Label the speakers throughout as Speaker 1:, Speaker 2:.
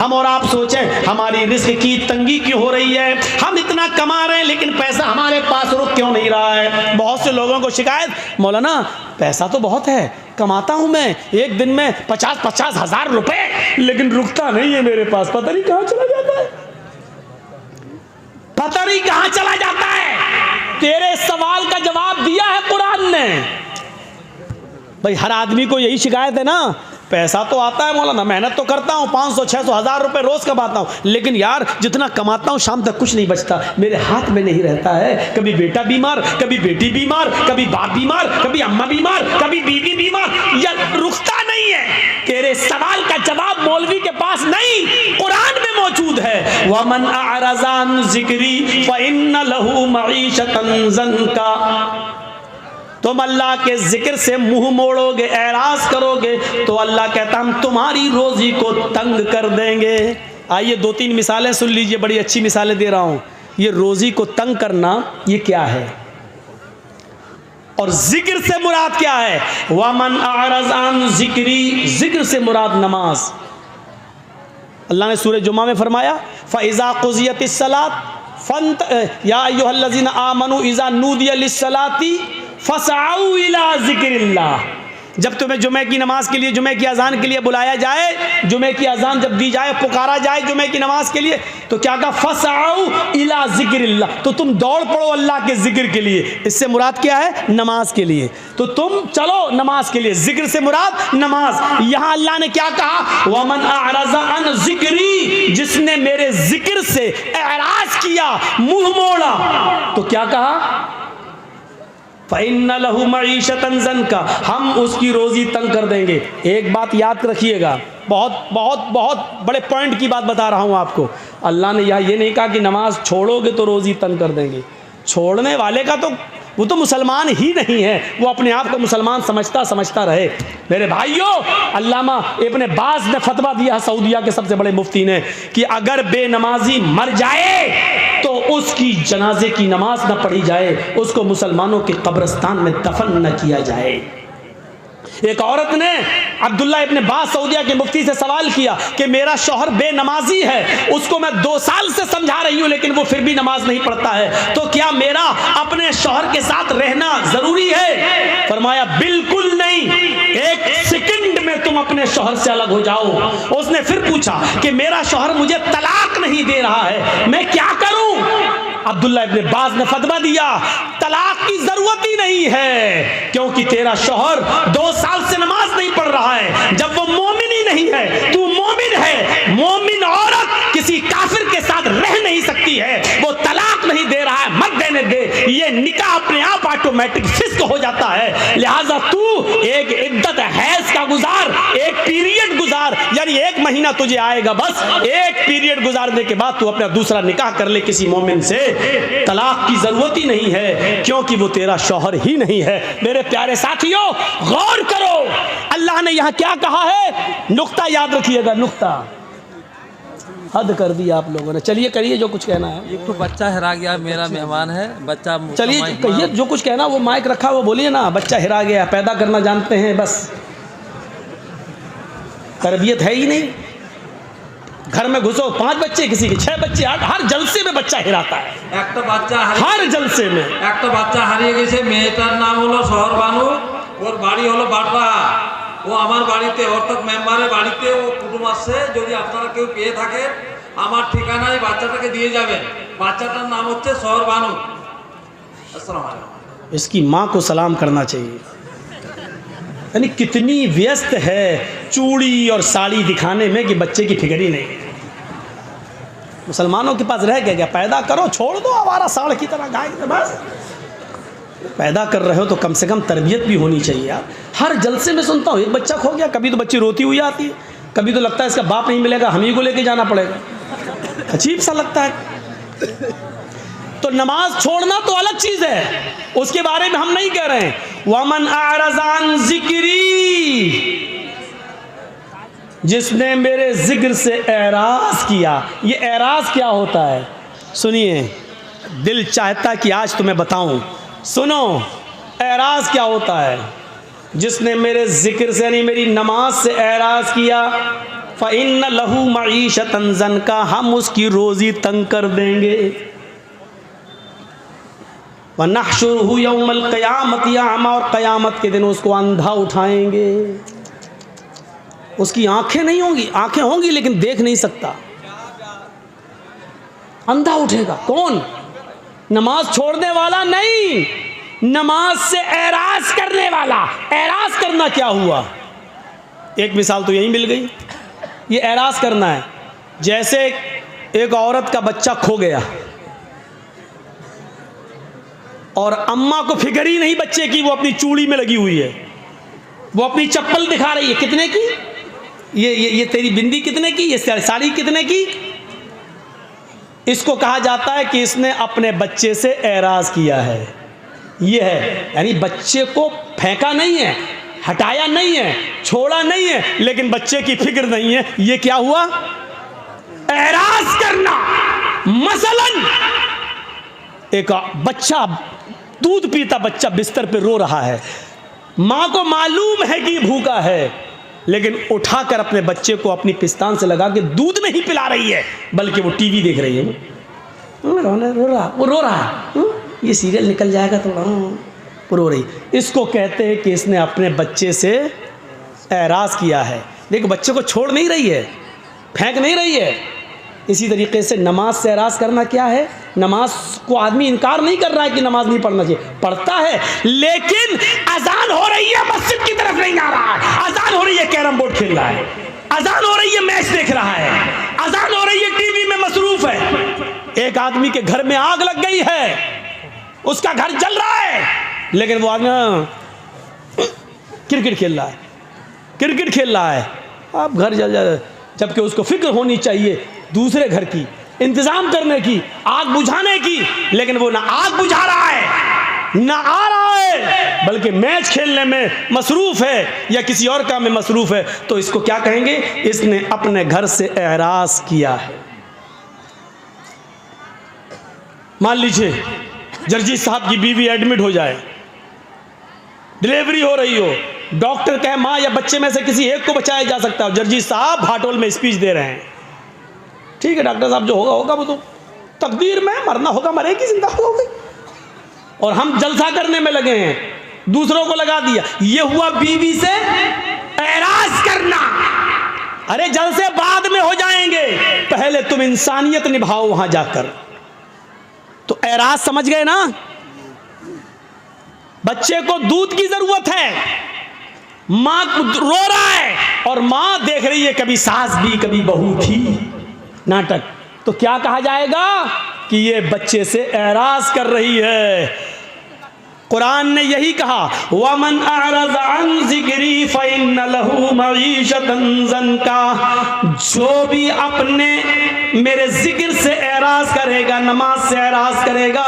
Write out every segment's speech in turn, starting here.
Speaker 1: हम और आप सोचें हमारी रिस्क की तंगी क्यों हो रही है, हम इतना कमा रहे हैं लेकिन पैसा हमारे पास रुक क्यों नहीं रहा है। बहुत से लोगों को शिकायत, मौलाना पैसा तो बहुत है, कमाता हूं मैं एक दिन में 50-50 हजार रुपए, लेकिन रुकता नहीं है मेरे पास, पता नहीं कहां चला जाता है, पता नहीं कहां चला जाता है। तेरे सवाल का जवाब दिया है कुरान ने। भाई हर आदमी को यही शिकायत है ना, पैसा तो आता है मौलाना, मेहनत तो करता हूँ, 500-600 हज़ार रुपए रोज कमाता हूँ, लेकिन यार जितना कमाता हूँ शाम तक कुछ नहीं बचता, मेरे हाथ में नहीं रहता है। कभी बेटा बीमार, कभी बेटी बीमार, कभी बाप बीमार, कभी अम्मा बीमार, कभी बीवी बीमार, या रुकता नहीं है। तेरे सवाल का जवाब मौलवी के पास नहीं, कुरान में मौजूद है। वमन अअरज़ अन ज़िक्री फ़इन्न लहू मईशतन ज़ंका। तुम अल्लाह के जिक्र से मुंह मोड़ोगे, एराज करोगे, तो अल्लाह कहता हम तुम्हारी रोजी को तंग कर देंगे। आइए 2-3 मिसालें सुन लीजिए, बड़ी अच्छी मिसालें दे रहा हूं। ये रोजी को तंग करना ये क्या है और जिक्र से मुराद क्या है। वमन अअरज़ अन ज़िक्री, जिक्र से मुराद नमाज। अल्लाह ने सूरह जुमा में फरमाया फ़इज़ा क़ुज़ियतिस सलात या अय्युहल्लज़ीना आमनू इज़ा नूदिया लिस्सलाती फसआऊ इला ज़िक्रिल्लाह। जब तुम्हें जुमे की नमाज के लिए, जुमे की अजान के लिए बुलाया जाए, जुमे की अजान जब दी जाए, पुकारा जाए जुमे की नमाज के लिए, तो क्या कहा, फसआऊ इला ज़िक्रिल्लाह, तो तुम दौड़ पड़ो अल्लाह के जिक्र के लिए। इससे मुराद क्या है, नमाज के लिए, तो तुम चलो नमाज के लिए, जिक्र से मुराद नमाज। यहां अल्लाह ने क्या कहा, वमन अअरज़ अन ज़िक्री, जिसने मेरे जिक्र से एराज किया, मुंह मोड़ा, तो क्या कहा, फ़इन्न लहू मईशतन ज़ंका, हम उसकी रोज़ी तंग कर देंगे। एक बात याद रखिएगा, बहुत बहुत बहुत बड़े पॉइंट की बात बता रहा हूँ आपको। अल्लाह ने यहाँ ये नहीं कहा कि नमाज छोड़ोगे तो रोज़ी तंग कर देंगे। छोड़ने वाले का तो वो तो मुसलमान ही नहीं है, वो अपने आप को मुसलमान समझता रहे। मेरे भाइयों, अल्लामा इब्न बाज ने फतवा दिया है, सऊदिया के सबसे बड़े मुफ्ती ने, कि अगर बेनमाजी मर जाए तो उसकी जनाजे की नमाज न पढ़ी जाए, उसको मुसलमानों के कब्रिस्तान में दफन न किया जाए। एक औरत ने अब्दुल्ला इब्न बाज सऊदिया के मुफ्ती से सवाल किया कि मेरा शौहर बेनमाजी है, उसको मैं 2 साल से समझा रही हूं लेकिन वो फिर भी नमाज नहीं पढ़ता है, तो क्या मेरा अपने शौहर के साथ रहना जरूरी है। फरमाया बिल्कुल नहीं, 1 सेकंड में तुम अपने शौहर से अलग हो जाओ। उसने फिर पूछा कि मेरा शौहर मुझे तलाक नहीं दे रहा है, मैं क्या करूं। अब्दुल्ला इब्न बाज ने फतवा दिया, तलाक की जरूरत ही नहीं है, क्योंकि तेरा शौहर 2 साल से नमाज नहीं पढ़ रहा है। जब वो मोमिन ही नहीं है, तू मोमिन है। मोमिन औरत किसी काफिर के साथ रह नहीं सकती है, वो तलाक नहीं दे रहा है, मत देने दे, ये निकाह अपने आप ऑटोमेटिक फिस्क हो जाता है। लिहाजा तू एक इद्दत हैज का गुजार, एक पीरियड गुजार, यानी 1 महीना तुझे आएगा, बस 1 पीरियड गुजारने के बाद तू अपना दूसरा निकाह कर ले किसी मोमिन से। तलाक की जरूरत ही नहीं है, क्योंकि वो तेरा शौहर ही नहीं है। मेरे प्यारे साथियों, गौर करो, अल्लाह ने यहां क्या कहा है, नुक्ता याद रखिएगा, नुक्ता। हद कर दिया आप लोगों ने। चलिए करिए जो कुछ कहना है।
Speaker 2: एक तो बच्चा हेरा गया, मेरा मेहमान है बच्चा।
Speaker 1: चलिए कहिए जो कुछ कहना, वो माइक रखा वो बोलिए ना। बच्चा हेरा गया, पैदा करना जानते हैं, बस तरबियत है ही नहीं। घर में घुसो, 5 बच्चे, किसी के 6 बच्चे, हर जलसे में बच्चा हिराता है।
Speaker 2: एक तो बच्चा
Speaker 1: हर जलसे में
Speaker 2: एक तो बच्चा हारिए गেছে, মেয়েটার নাম হলো শহর বানু, ওর বাড়ি হলো বাটরা। ও আমার বাড়িতে, অর্থাৎ মেম্বারের বাড়িতে ও কুটুম আসছে। যদি আপনারা কেউ পেয়ে থাকেন, আমার ঠিকানায় বাচ্চাটাকে দিয়ে যাবেন। বাচ্চাটার নাম হচ্ছে শহর বানু। अस्सलाम वालेकुम।
Speaker 1: इसकी माँ को सलाम करना चाहिए। यानी कितनी व्यस्त है चूड़ी और साड़ी दिखाने में कि बच्चे की फिक्र ही नहीं। मुसलमानों के पास रह गया, पैदा करो, छोड़ दो आवारा साड़ की तरह गाय, बस पैदा कर रहे हो तो कम से कम तरबियत भी होनी चाहिए यार। हर जलसे में सुनता हूँ एक बच्चा खो गया, कभी तो बच्ची रोती हुई आती है, कभी तो लगता है इसका बाप नहीं मिलेगा, हम ही को लेके जाना पड़ेगा। अजीब सा लगता है। तो नमाज छोड़ना तो अलग चीज है, उसके बारे में हम नहीं कह रहे हैं। वमन अअरज़ अन ज़िक्री, जिसने मेरे जिक्र से एराज किया। ये एराज क्या होता है सुनिए, दिल चाहता कि आज तुम्हें बताऊं, सुनो एराज क्या होता है। जिसने मेरे जिक्र से यानी मेरी नमाज से एराज किया, फ़इन्न लहू मईशतन ज़नका, हम उसकी रोज़ी तंग कर देंगे। वनहशुरुहु यौमल क़यामति अमा, और क़यामत के दिन उसको अंधा उठाएंगे। उसकी आंखें नहीं होंगी, आंखें होंगी लेकिन देख नहीं सकता, अंधा उठेगा। कौन? नमाज छोड़ने वाला नहीं, नमाज से एराज करने वाला। एराज करना क्या हुआ? एक मिसाल तो यही मिल गई। ये एराज करना है, जैसे एक औरत का बच्चा खो गया और अम्मा को फिक्र ही नहीं बच्चे की, वो अपनी चूड़ी में लगी हुई है, वो अपनी चप्पल दिखा रही है, कितने की? ये तेरी बिंदी कितने की? ये साड़ी कितने की? इसको कहा जाता है कि इसने अपने बच्चे से एराज किया है। ये है, यानी बच्चे को फेंका नहीं है, हटाया नहीं है, छोड़ा नहीं है, लेकिन बच्चे की फिक्र नहीं है। ये क्या हुआ? एराज करना। मसलन एक बच्चा, दूध पीता बच्चा बिस्तर पे रो रहा है, माँ को मालूम है कि भूखा है, लेकिन उठाकर अपने बच्चे को अपनी पिस्तान से लगा के दूध नहीं पिला रही है, बल्कि वो टीवी देख रही है। वो रो रहा है, ये सीरियल निकल जाएगा तो वो रो रही। इसको कहते हैं कि इसने अपने बच्चे से एराज किया है। देखो, बच्चे को छोड़ नहीं रही है, फेंक नहीं रही है। इसी तरीके से नमाज से एराज करना क्या है? नमाज को आदमी इनकार नहीं कर रहा है कि नमाज नहीं पढ़ना चाहिए, पढ़ता है, लेकिन अजान हो रही है मस्जिद की तरफ नहीं आ रहा है, अजान हो रही है कैरम बोर्ड खेल रहा है, अजान हो रही है मैच देख रहा है, अजान हो रही है टीवी में मसरूफ है। एक आदमी के घर में आग लग गई है, उसका घर जल रहा है, लेकिन वो आदमी क्रिकेट खेल रहा है, क्रिकेट खेल रहा है। अब घर जल जाए, जबकि उसको फिक्र होनी चाहिए दूसरे घर की, इंतजाम करने की, आग बुझाने की, लेकिन वो ना आग बुझा रहा है, ना आ रहा है, बल्कि मैच खेलने में मसरूफ है या किसी और काम में मसरूफ है। तो इसको क्या कहेंगे? इसने अपने घर से एराज किया है। मान लीजिए जर्जी साहब की बीवी एडमिट हो जाए, डिलीवरी हो रही हो, डॉक्टर कहे माँ या बच्चे में से किसी एक को बचाया जा सकता है, जर्जी साहब भाटोल में स्पीच दे रहे हैं। ठीक है डॉक्टर साहब, जो होगा होगा, वो तो तकदीर में, मरना होगा मरेगी, जिंदा होगी। और हम जलसा करने में लगे हैं, दूसरों को लगा दिया। ये हुआ बीवी से एराज करना। अरे जलसे बाद में हो जाएंगे, पहले तुम इंसानियत निभाओ वहां जाकर। तो एराज समझ गए ना? बच्चे को दूध की जरूरत है, मां रो रहा है और मां देख रही है कभी सास भी कभी बहू थी, नाटक। तो क्या कहा जाएगा कि ये बच्चे से एराज कर रही है। कुरान ने यही कहा, वमन अअरज़ अन ज़िक्री फ़इन्न लहू मईशतन ज़नका, जो भी अपने मेरे जिक्र से एराज करेगा, नमाज से एराज करेगा,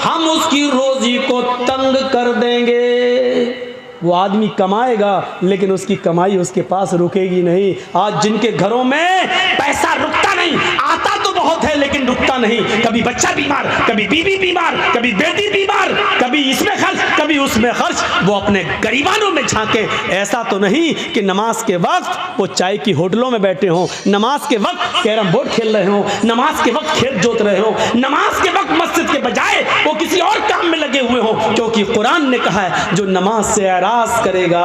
Speaker 1: हम उसकी रोजी को तंग कर देंगे। वो आदमी कमाएगा लेकिन उसकी कमाई उसके पास रुकेगी नहीं। आज जिनके घरों में पैसा रुकता नहीं, आता तो बहुत है लेकिन रुकता नहीं, कभी बच्चा बीमार, कभी बीवी बीमार, कभी बेटी बीमार, कभी इसमें खर्च, कभी उसमें खर्च, वो अपने गरीबानों में झांके। ऐसा तो नहीं कि नमाज के वक्त वो चाय की होटलों में बैठे हों, नमाज के वक्त कैरम बोर्ड खेल रहे हों, नमाज के वक्त खेत जोत रहे हों, नमाज के वक्त मस्जिद के बजाय वो किसी और काम में लगे हुए हों, क्योंकि कुरान ने कहा है जो नमाज से एराज करेगा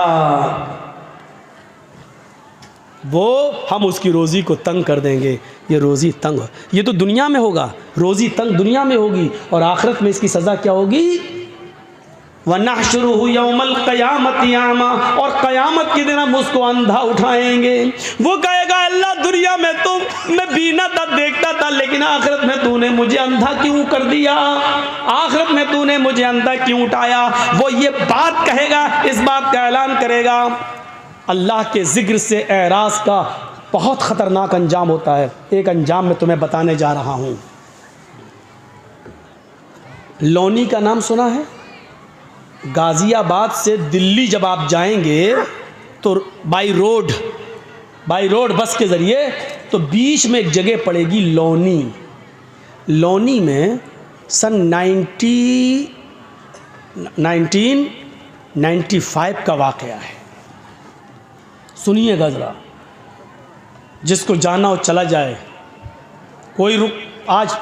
Speaker 1: वो हम उसकी रोजी को तंग कर देंगे। ये रोजी तंग, ये तो दुनिया में होगा, रोजी तंग दुनिया में होगी, और आखिरत में इसकी सजा क्या होगी? वनहशुरुहु यौमल क़यामति अमा, और क़यामत के दिन हम उसको अंधा उठाएंगे। वो कहेगा अल्लाह दुनिया में तो मैं बीना था, देखता था, लेकिन आखिरत में तूने मुझे अंधा क्यों कर दिया, आखिरत में तूने मुझे अंधा क्यों उठाया। वो ये बात कहेगा, इस बात का ऐलान करेगा। अल्लाह के जिक्र से एराज का बहुत ख़तरनाक अंजाम होता है। एक अंजाम मैं तुम्हें बताने जा रहा हूँ। लोनी का नाम सुना है? गाज़ियाबाद से दिल्ली जब आप जाएंगे तो बाई रोड बस के ज़रिए, तो बीच में एक जगह पड़ेगी लोनी। लोनी में सन 1995 का वाक़या है। सुनिएगा ज़रा। जिसको जाना हो चला जाए, कोई आज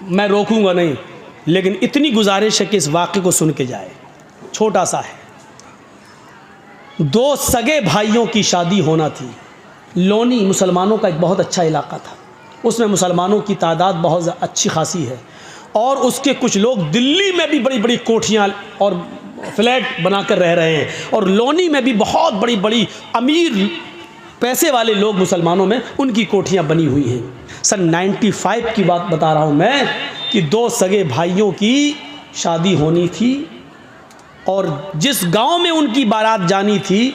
Speaker 1: मैं रोकूंगा नहीं, लेकिन इतनी गुजारिश है कि इस वाक़े को सुन के जाए। छोटा सा है। 2 सगे भाइयों की शादी होना थी। लोनी मुसलमानों का एक बहुत अच्छा इलाका था, उसमें मुसलमानों की तादाद बहुत अच्छी खासी है, और उसके कुछ लोग दिल्ली में भी बड़ी बड़ी कोठियाँ और फ्लैट बनाकर रह रहे हैं, और लोनी में भी बहुत बड़ी बड़ी अमीर पैसे वाले लोग मुसलमानों में उनकी कोठियाँ बनी हुई हैं। सन 95 की बात बता रहा हूँ मैं कि 2 सगे भाइयों की शादी होनी थी, और जिस गांव में उनकी बारात जानी थी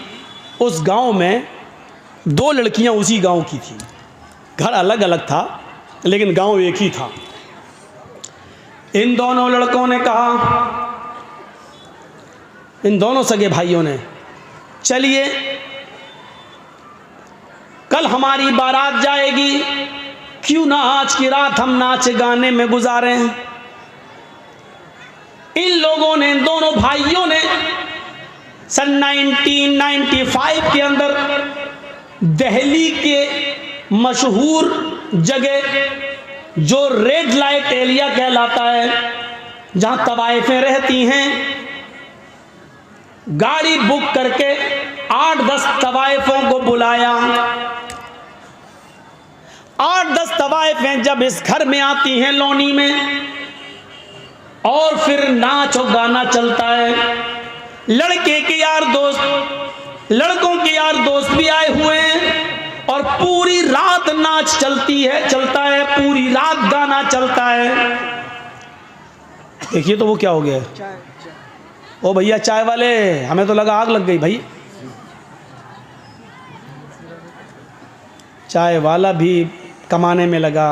Speaker 1: उस गांव में 2 लड़कियां उसी गांव की थी। घर अलग अलग था लेकिन गांव एक ही था। इन दोनों लड़कों ने कहा, इन दोनों सगे भाइयों ने, चलिए कल हमारी बारात जाएगी, क्यों ना आज की रात हम नाच गाने में गुजारें। इन लोगों ने, इन दोनों भाइयों ने सन 1995 के अंदर दिल्ली के मशहूर जगह जो रेड लाइट एरिया कहलाता है, जहां तवाइफें रहती हैं, गाड़ी बुक करके 8-10 तवाइफों को बुलाया। 8-10 तवाइफें जब इस घर में आती हैं लोनी में, और फिर नाच और गाना चलता है। लड़के के यार दोस्त, लड़कों के यार दोस्त भी आए हुए हैं, और पूरी रात नाच चलता है, पूरी रात गाना चलता है। देखिए तो वो क्या हो गया है। ओ भैया चाय वाले, हमें तो लगा आग लग गई भाई। चाय वाला भी कमाने में लगा,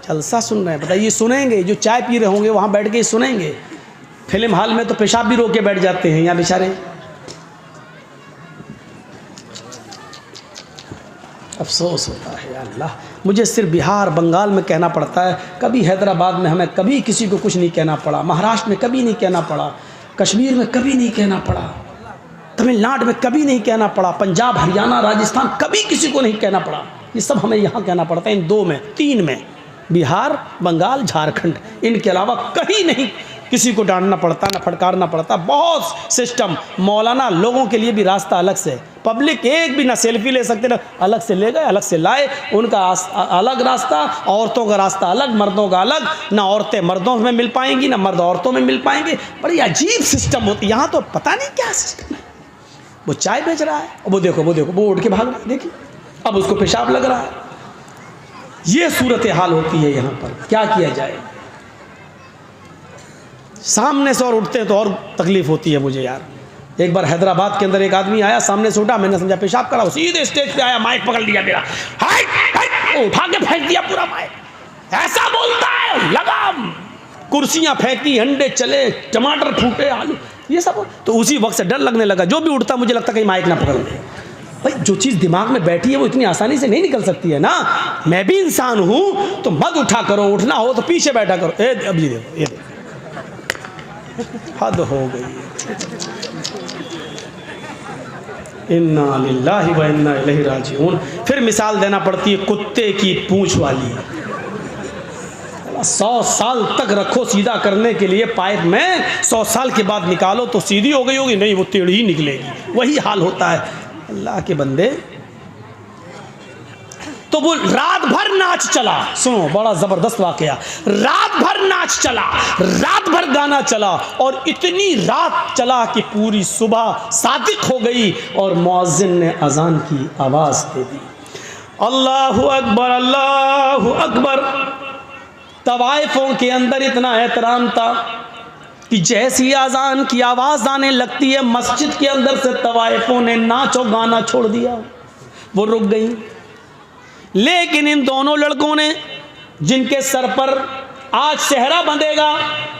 Speaker 1: जलसा सुन रहे हैं। बताइए सुनेंगे, जो चाय पी रहे होंगे वहाँ बैठ के सुनेंगे। फिल्म हॉल में तो पेशाब भी रोक के बैठ जाते हैं यहाँ बेचारे। अफसोस होता है, या अल्लाह, मुझे सिर्फ बिहार बंगाल में कहना पड़ता है, कभी हैदराबाद में हमें कभी किसी को कुछ नहीं कहना पड़ा, महाराष्ट्र में कभी नहीं कहना पड़ा, कश्मीर में कभी नहीं कहना पड़ा, तमिलनाडु में कभी नहीं कहना पड़ा, पंजाब हरियाणा राजस्थान कभी किसी को नहीं कहना पड़ा। ये सब हमें यहाँ कहना पड़ता है, इन 2 में 3 में, बिहार बंगाल झारखंड, इनके अलावा कहीं नहीं किसी को डांटना पड़ता, ना फटकारना पड़ता। बहुत सिस्टम, मौलाना लोगों के लिए भी रास्ता अलग से, पब्लिक एक भी ना सेल्फी ले सकते ना, अलग से ले गए, अलग से लाए, उनका अलग रास्ता, औरतों का रास्ता अलग, मर्दों का अलग, ना औरतें मर्दों में मिल पाएंगी ना मर्द औरतों में मिल पाएंगे। बड़ी अजीब सिस्टम होती है यहाँ तो, पता नहीं क्या सिस्टम है। वो चाय बेच रहा है, वो देखो वो उठ के भाग रहा है, देखिए अब उसको पेशाब लग रहा है। ये सूरत हाल होती है यहाँ पर, क्या किया जाए। सामने से और उठते हैं तो और तकलीफ होती है मुझे यार। एक बार हैदराबाद के अंदर एक आदमी आया, सामने से उठा, मैंने समझा पेशाब करा, सीधे स्टेज पे आया, माइक पकड़ लिया मेरा, उठा के फेंक दिया पूरा माइक। ऐसा बोलता है, लगा कुर्सियां फेंकी, अंडे चले, टमाटर फूटे, आलू, ये सब। तो उसी वक्त से डर लगने लगा, जो भी उठता मुझे लगता कहीं माइक ना पकड़ ले। भाई जो चीज़ दिमाग में बैठी है वो इतनी आसानी से नहीं निकल सकती है ना। मैं भी इंसान हूँ, तो मत उठा करो, उठना हो तो पीछे बैठा करो। अब ये देखो, ये देखो, हद हो गई। इन्ना लिल्लाहि व इन्ना इलैहि राजिऊन। फिर मिसाल देना पड़ती है कुत्ते की पूंछ वाली। 100 साल तक रखो सीधा करने के लिए पाइप में, 100 साल के बाद निकालो तो सीधी हो गई होगी, नहीं वो टेढ़ी ही निकलेगी। वही हाल होता है अल्लाह के बंदे। तो वो रात भर नाच चला, सुनो बड़ा जबरदस्त वाकया, रात भर नाच चला, रात भर गाना चला, और इतनी रात चला कि पूरी सुबह सादिक हो गई और मुअज्जिन ने अजान की आवाज दे दी, अल्लाहु अकबर अल्लाहु अकबर। तवाइफों के अंदर इतना एहतराम था कि जैसी अजान की आवाज आने लगती है, मस्जिद के अंदर से तवाइफों ने नाचो गाना छोड़ दिया, वो रुक गई। लेकिन इन दोनों लड़कों ने, जिनके सर पर आज सेहरा बंधेगा,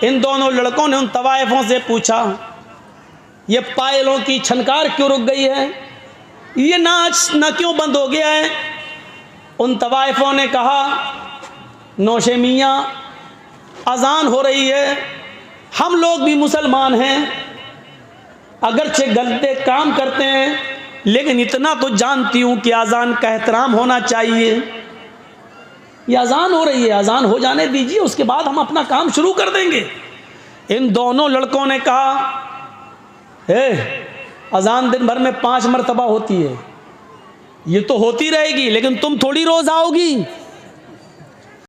Speaker 1: इन दोनों लड़कों ने उन तवाइफों से पूछा, ये पायलों की छनकार क्यों रुक गई है, ये नाच न क्यों बंद हो गया है। उन तवाइफों ने कहा, नौशे मियाँ अजान हो रही है, हम लोग भी मुसलमान हैं, अगरचे गलते काम करते हैं लेकिन इतना तो जानती हूँ कि अजान का एहतराम होना चाहिए। ये अजान हो रही है, अजान हो जाने दीजिए, उसके बाद हम अपना काम शुरू कर देंगे। इन दोनों लड़कों ने कहा, अजान दिन भर में 5 मरतबा होती है, ये तो होती रहेगी, लेकिन तुम थोड़ी रोज आओगी।